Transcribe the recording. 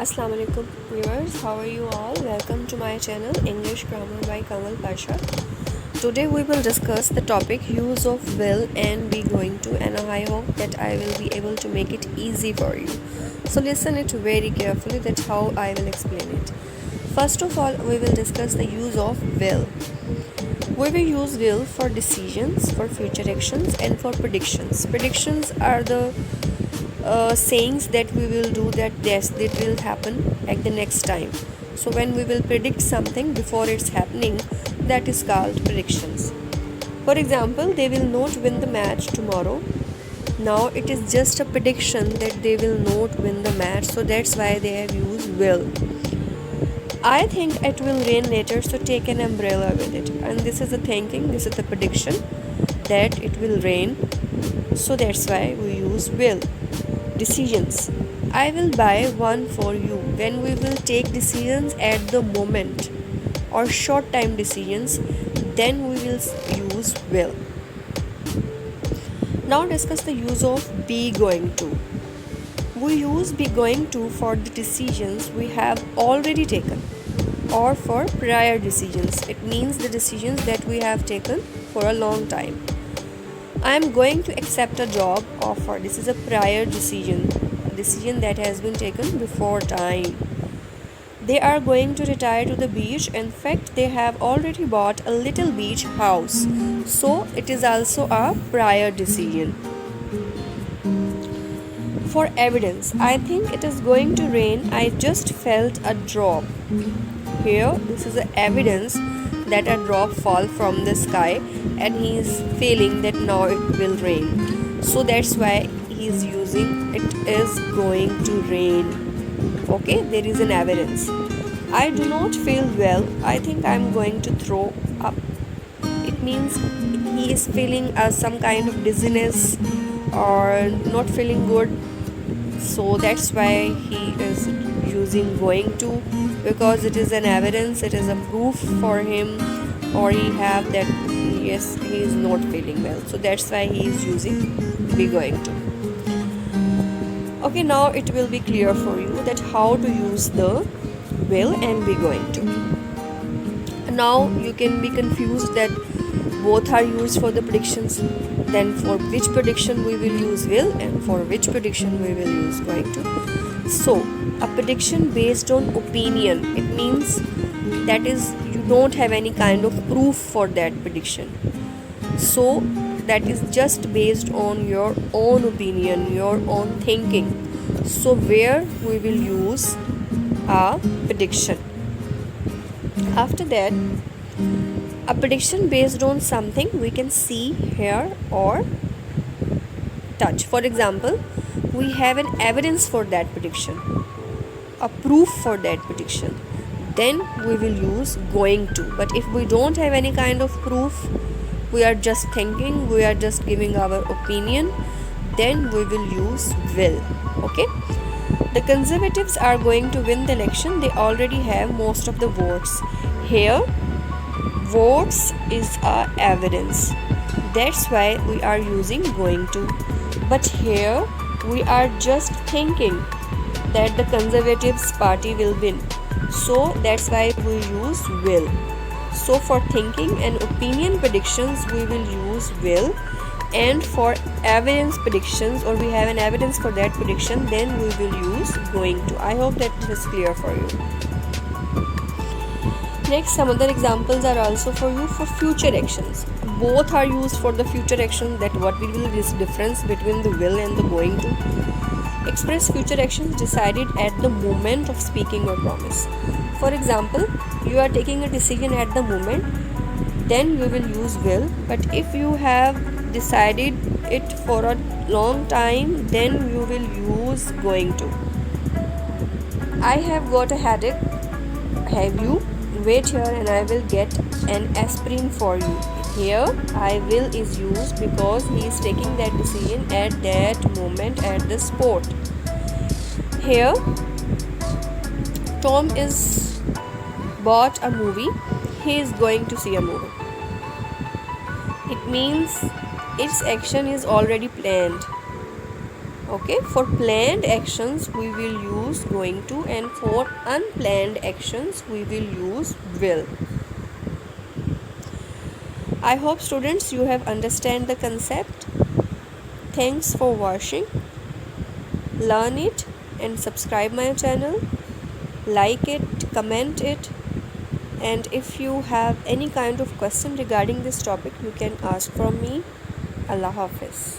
Assalamu alaikum viewers, how are you all? Welcome to my channel English Grammar by Kamal Pasha. Today we will discuss the topic use of will and be going to, and I hope that I will be able to make it easy for you. So listen it very carefully, that's how I will explain it. First of all, we will discuss the use of will. We will use will for decisions, for future actions and for predictions. Predictions are the sayings that we will do, that yes, it will happen at the next time. So when we will predict something before it's happening, that is called predictions. For example, they will not win the match tomorrow. Now it is just a prediction that they will not win the match, so that's why they have used will. I think it will rain later, so take an umbrella with it. And this is the thinking, this is the prediction that it will rain, so that's why we use will. Decisions. I will buy one for you. When we will take decisions at the moment or short time decisions, then we will use will. Now discuss the use of be going to. We use be going to for the decisions we have already taken or for prior decisions. It means the decisions that we have taken for a long time. I am going to accept a job offer. This is a prior decision, a decision that has been taken before time. They are going to retire to the beach. In fact, they have already bought a little beach house. So it is also a prior decision. For evidence, I think it is going to rain. I just felt a drop. Here, this is a evidence that a drop fall from the sky and he is feeling that now it will rain. So that's why he is using it is going to rain. Okay, there is an evidence. I do not feel well. I think I am going to throw up. It means he is feeling some kind of dizziness or not feeling good. So that's why he is using going to, because it is an evidence, it is a proof for him, or he have that yes, he is not feeling well. So that's why he is using be going to. Okay, now it will be clear for you that how to use the will and be going to. Now you can be confused that both are used for the predictions. Then for which prediction we will use will and for which prediction we will use going to. So a prediction based on opinion, it means that is you don't have any kind of proof for that prediction. So that is just based on your own opinion, your own thinking. So where we will use a prediction. After that, a prediction based on something we can see, hear or touch. For example, we have an evidence for that prediction, a proof for that prediction, then we will use going to. But if we don't have any kind of proof, we are just thinking, we are just giving our opinion, then we will use will. Okay, the Conservatives are going to win the election. They already have most of the votes. Here votes is a evidence, that's why we are using going to. But here we are just thinking that the Conservatives party will win, so that's why we use will. So for thinking and opinion predictions we will use will, and for evidence predictions, or we have an evidence for that prediction, then we will use going to. I hope that it is clear for you. Next, some other examples are also for you for future actions. Both are used for the future action. That what will be this difference between the will and the going to. Express future actions decided at the moment of speaking or promise. For example, you are taking a decision at the moment, then you will use will. But if you have decided it for a long time, then you will use going to. I have got a headache. Have you? Wait here and I will get an aspirin for you. Here I will is used because he is taking that decision at that moment at the spot. Here Tom is bought a movie. He is going to see a movie. It means its action is already planned. Okay, for planned actions we will use going to, and for unplanned actions we will use will. I hope students you have understand the concept. Thanks for watching. Learn it and subscribe my channel. Like it, comment it, and if you have any kind of question regarding this topic you can ask from me. Allah Hafiz.